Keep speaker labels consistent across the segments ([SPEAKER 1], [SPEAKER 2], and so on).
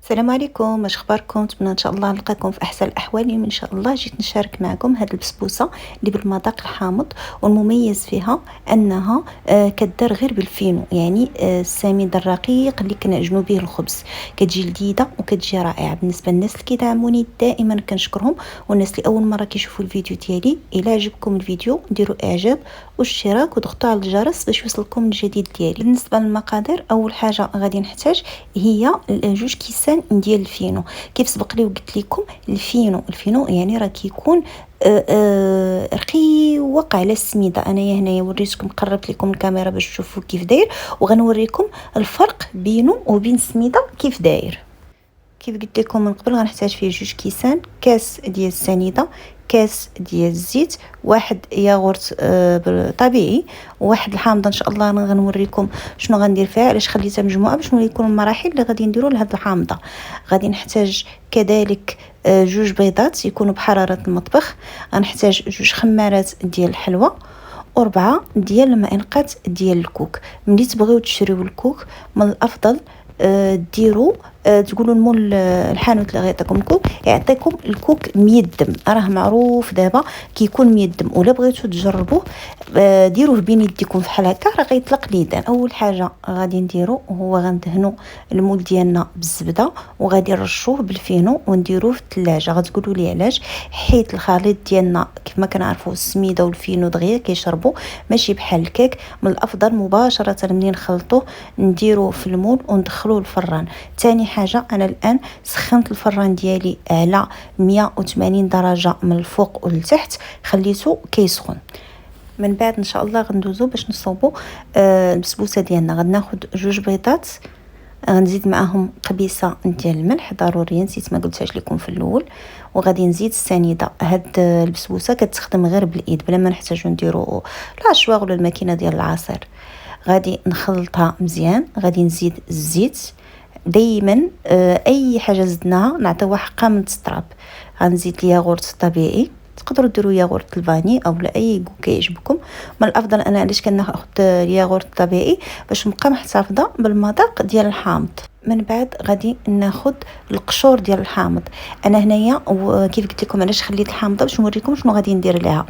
[SPEAKER 1] السلام عليكم، واش اخباركم؟ نتمنى ان شاء الله نلقاكم في احسن الاحوال. ان شاء الله جيت نشارك معكم هذه البسبوسه اللي بالمذاق الحامض، والمميز فيها انها كدار غير بالفينو، يعني السميد الرقيق اللي كنعجنوا به الخبز. كتجي لذيذه وكتجي رائعه. بالنسبه للناس اللي كيدعموني دائما كنشكرهم، والناس اللي اول مره كيشوفوا الفيديو ديالي، الا عجبكم الفيديو ديروا اعجاب واشتراك وضغطوا على الجرس باش يوصلكم الجديد ديالي. بالنسبه للمقادير، اول حاجه غادي نحتاج هي 2 كيسان ديال الفينو. كيف سبق لي وقلت لكم، الفينو يعني راه كيكون رقيق على السميده. انايا هنايا وريتكم، قربت لكم الكاميرا باش تشوفوا كيف داير، وغنوريكم الفرق بينه وبين السميده كيف داير. كيف قلت لكم من قبل، غنحتاج فيه 2 كيسان، كاس ديال السنيده، كاس ديال الزيت، واحد ياغورت طبيعي، وواحد الحامضه. ان شاء الله غنوريكم شنو غندير فيها، علاش خليتها مجموعه باش نوريكم المراحل اللي غادي نديروا لهاد الحامضه. غادي نحتاج كذلك 2 بيضات يكونوا بحراره المطبخ. غنحتاج 2 خمارات ديال الحلوى، و4 ديال المعلقات ديال الكوك. ملي تبغيو تشريو الكوك، من الافضل ديروا تقولوا لمول الحانوت اللي غيعطيكم الكوك يعطيكم الكوك ميدم. راه معروف دابا كيكون ميدم، ولا بغيتوا تجربوه ديروه بين يديكم بحال هكا، راه غيطلق ليدان. اول حاجه غادي نديرو هو غندهنوا المول ديالنا بالزبده، وغادي نرشوه بالفينو ونديروه في الثلاجه. غتقولوا لي علاش؟ حيت الخليط ديالنا كيف ما كنعرفوا السميده والفينو دغيا كيشربوا، ماشي بحال الكيك. من الافضل مباشره ملي نخلطوه نديروه في المول وندخلوه الفران. ثاني حاجه، انا الان سخنت الفران ديالي على 180 درجه من الفوق والتحت، خليته كيسخن. من بعد ان شاء الله غندوزو باش نصوبوا البسبوسه ديالنا. غناخذ 2 بيضات، غنزيد معاهم قبيصه ديال الملح ضروريه، نسيت ما قلتهاش لكم في الاول. وغادي نزيد السنيده. هاد البسبوسه كتخدم غير بالايد بلا ما نحتاجو نديرو لاشواغ ولا الماكينه ديال العصير. غادي نخلطها مزيان. غادي نزيد الزيت. دائما اي حاجه زدناها نعطيوها حقها من التراب. غنزيد الياغورت الطبيعي، تقدروا ديروا ياغورت الفاني او لا اي كوك كيعجبكم. من الافضل انا علاش كناخذ الياغورت الطبيعي باش نبقى محتفظه بالمذاق ديال الحامض. من بعد غادي ناخذ القشور ديال الحامض. انا هنايا كيف قلت لكم علاش خليت الحامضه باش نوريكم شنو غادي ندير ليها.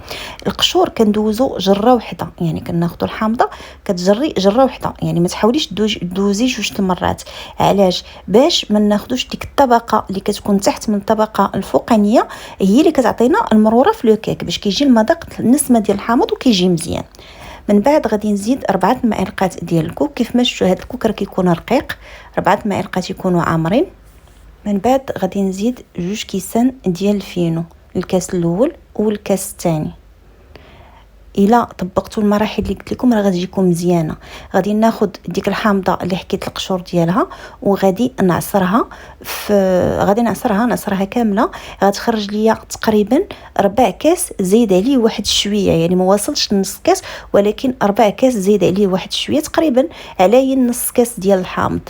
[SPEAKER 1] القشور كندوزو جره وحده، يعني كناخذوا الحامضه كتجري جره وحده، يعني ما تحاوليش دوزي 2 المرات. علاش؟ باش ما ناخذوش ديك الطبقه اللي كتكون تحت من الطبقه الفوقانيه، هي اللي كتعطينا المروره في لو كيك باش كيجي المذاق النسمه ديال الحامض وكيجي مزيان. من بعد غادي نزيد 4 معالق ديال الكوك. كيف ما شفتوا هذا الكوك راه كيكون رقيق، 4 معالق يكونوا عامرين. من بعد غادي نزيد 2 كيسان ديال الفينو، الكاس الاول والكاس الثاني. الا طبقتوا المراحل اللي قلت لكم راه غتجيكم مزيانه. غادي ناخذ ديك الحامضه اللي حكيت القشور ديالها، وغادي نعصرها نعصرها كامله. غتخرج ليا تقريبا 4 كاس، زيد عليه واحد شويه، يعني ما واصلش نص كاس، ولكن 4 كاس زيد عليه واحد شويه، تقريبا على نص كاس ديال الحامض.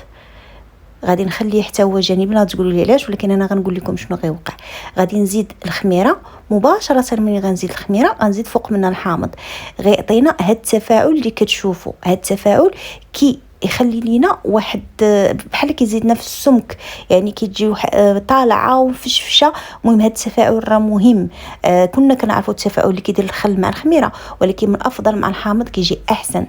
[SPEAKER 1] غادي نخليه حتى هو جانبنا. تقولوا لي علاش؟ ولكن انا غنقول لكم شنو غيوقع. غادي نزيد الخميره مباشره. ملي غنزيد الخميره غنزيد فوق منها الحامض. غيعطينا هاد التفاعل اللي كتشوفوا. هاد التفاعل كي يخلي لينا واحد بحال كيزيدنا في السمك، يعني كتجي طالعه وفشفشه. المهم هاد التفاعل راه مهم. كنا كنعرفوا التفاعل اللي كيدير الخل مع الخميره، ولكن من الافضل مع الحامض كيجي احسن.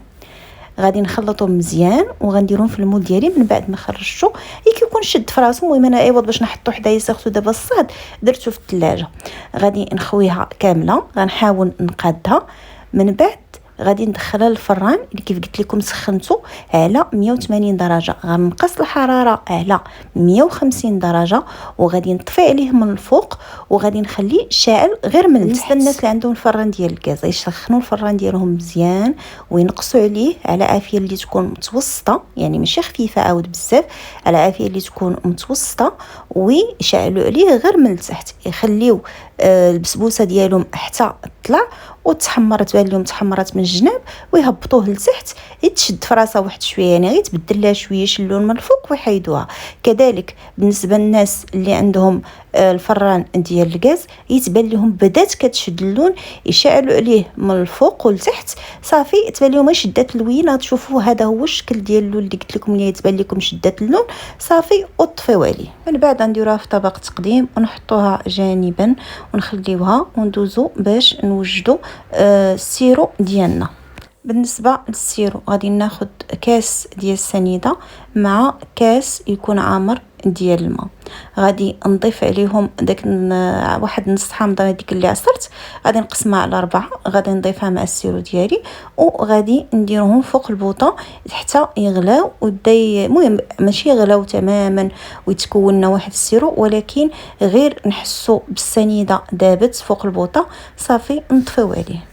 [SPEAKER 1] غادي نخلطهم مزيان وغنديرهم في المول ديالي. من بعد ما خرجته كيكون شد في راسو. المهم انا عوض باش نحطو حدايا ساختو دابا الصهد درتو في الثلاجه. غادي نخويها كامله، غنحاول نقادها. من بعد غادي ندخلها للفران اللي كيف قلت لكم سخنته على 180 درجه. غنقص الحراره على 150 درجه، وغادي نطفي عليه من الفوق، وغادي نخليه شاعل غير من التحت. الناس اللي عندهم الفران ديال الغاز يسخنوا الفران ديالهم مزيان وينقصوا عليه على عافيه اللي تكون متوسطه، يعني ماشي خفيفه عاود بزاف، على عافيه اللي تكون متوسطه، ويشعلوا عليه غير من التحت. يخليو البسبوسه ديالهم حتى طلع وتحمرت، تبان لهم تحمرت من الجناب، ويهبطوه لتحت. يتشد في راسها واحد شويه، يعني غير تبدل لها شويه اللون من الفوق ويحيدوها. كذلك بالنسبه للناس اللي عندهم الفران ديال الغاز يتبان لهم بدات كتشد اللون، يشعلوا عليه من الفوق والتحت صافي تبان لهم شدات اللوين. غتشوفوا هذا هو الشكل ديال اللون اللي قلت لكم اللي تبان لكم شدات اللون صافي، وطفيو عليه. من بعد غنديروها في طبق تقديم ونحطوها جانبا ونخليوها وندوزو باش نوجدوا السيرو ديالنا. بالنسبه للسيرو غادي ناخذ كاس ديال السنيده مع كاس يكون عامر ديال الماء، غادي نضيف عليهم داك واحد نص حامضه هذيك اللي عصرت، غادي نقسمها على 4، غادي نضيفها مع السيرو ديالي وغادي نديرهم فوق البوطه حتى يغلاو المهم ماشي يغلاو تماما ويتكون لنا واحد السيرو، ولكن غير نحسوا بالسنيده دابت فوق البوطه صافي نطفيو عليه.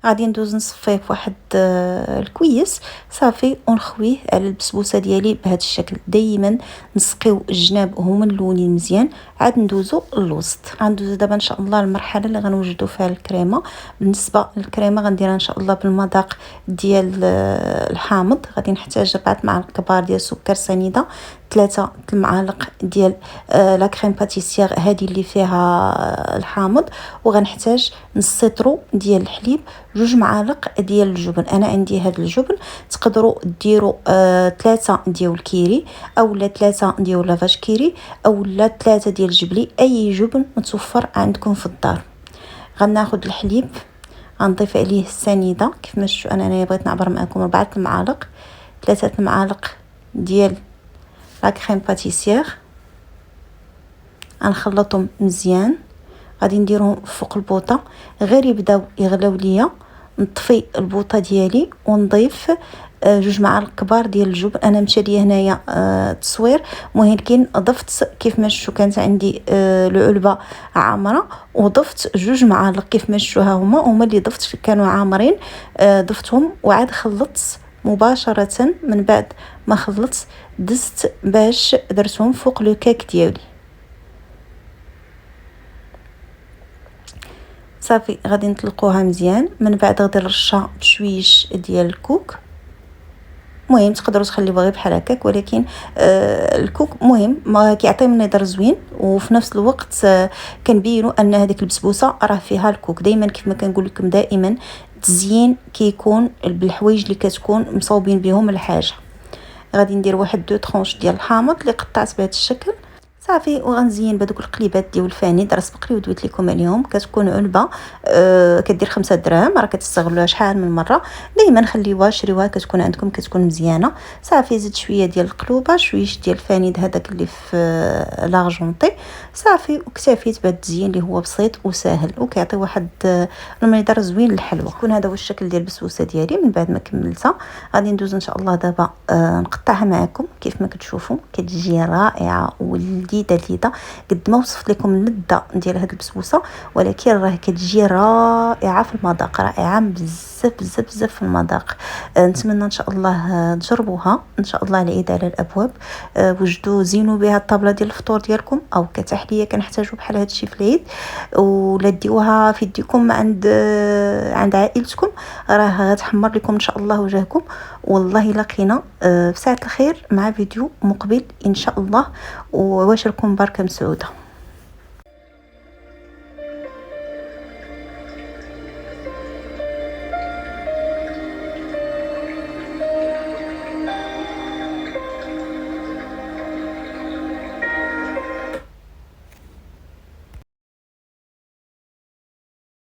[SPEAKER 1] غادي ندوز نصفيه في واحد الكويس صافي ونخويه على البسبوسه ديالي بهذا الشكل. دائما نسقيو الجناب هما اللونين مزيان، عاد ندوزو للوسط. غندوزو دابا ان شاء الله المرحله اللي غنوجدوا فيها الكريمه. بالنسبه للكريمه غنديرها ان شاء الله بالمذاق ديال الحامض. غادي نحتاج 4 معالق كبار ديال سكر سنيده، 3 المعالق ديال لا كريم باتيسير هذه اللي فيها الحامض، وغنحتاج نص سيترو ديال الحليب، 2 معالق ديال الجبن. انا عندي هذا الجبن، تقدروا ديروا 3 ديال الكيري اولا 3 ديال لافاج كيري اولا 3 ديال الجبلي، اي جبن متوفر عندكم في الدار. غناخذ الحليب غنضيف عليه السنيده كيف ما شفتوا انا بغيت نعبر معكم 4 المعالق، 3 المعالق ديال لا كريم باتيسير، غنخلطهم مزيان. غادي نديرهم فوق البوطه غير يبداو يغلاو ليا، نطفي البوطه ديالي ونضيف 2 معالق كبار ديال الجبن. انا مشى ليا هنايا تصوير، ولكن ضفت كيف ما شفتوا كانت عندي العلبه عامره وضفت 2 معالق كيف ما شفتوا هما اللي ضفت كانوا عامرين، ضفتهم وعاد خلطت مباشره. من بعد ما خلطت دزت باش درتهم فوق لو كيك ديالي صافي. غادي نطلقوها مزيان، من بعد غادي نرشها بشويش ديال الكوك. مهم تقدروا تخليوها غير بحال هكاك، ولكن الكوك مهم ما كيعطي منظر زوين، وفي نفس الوقت كنبينوا ان هذيك البسبوسه راه فيها الكوك. دائما كيف ما كنقول لكم دائما التزيين كيكون بالحوايج اللي كتكون مصاوبين بهم الحاجه. غادي ندير واحد 2 طرونش ديال الحامض اللي قطعت بهذا الشكل صافي، وغنزين بهذوك القليبات ديال الفاني. درت سبق لي ودويت لكم عليهم، كتكون علبه كدير 5 دراهم، راه كتستغلوها شحال من مره. دائما خليوها شريوها كتكون عندكم كتكون مزيانه صافي. زدت شويه ديال القلوبه، شويش ديال الفاني هذاك اللي في لارجونطي صافي، واكتفيت بهذا التزيين اللي هو بسيط وسهل وكيعطي واحد المنظر زوين للحلوى. يكون هذا هو الشكل ديال البسبوسه ديالي. من بعد ما كملتها غادي ندوز ان شاء الله دابا نقطعها معكم. كيف ما كتشوفوا كتجي رائعه ولذيذه قد ما وصفت لكم اللذه ديال هاد البسبوسه، ولكن راه كتجي رائعه في المذاق، رائعه بزاف بزاف بزاف في المذاق. نتمنى ان شاء الله تجربوها ان شاء الله. العيد على الابواب، وجدوا زينوا بها الطابله ديال الفطور ديالكم او كتحليه كنحتاجوا بحال هذا الشيء في العيد، ولا ديوها في يديكم عند عائلتكم، راه غتحمر لكم ان شاء الله وجهكم. والله لقينا في ساعه الخير مع فيديو مقبل ان شاء الله، وباشركم بركه مسعوده.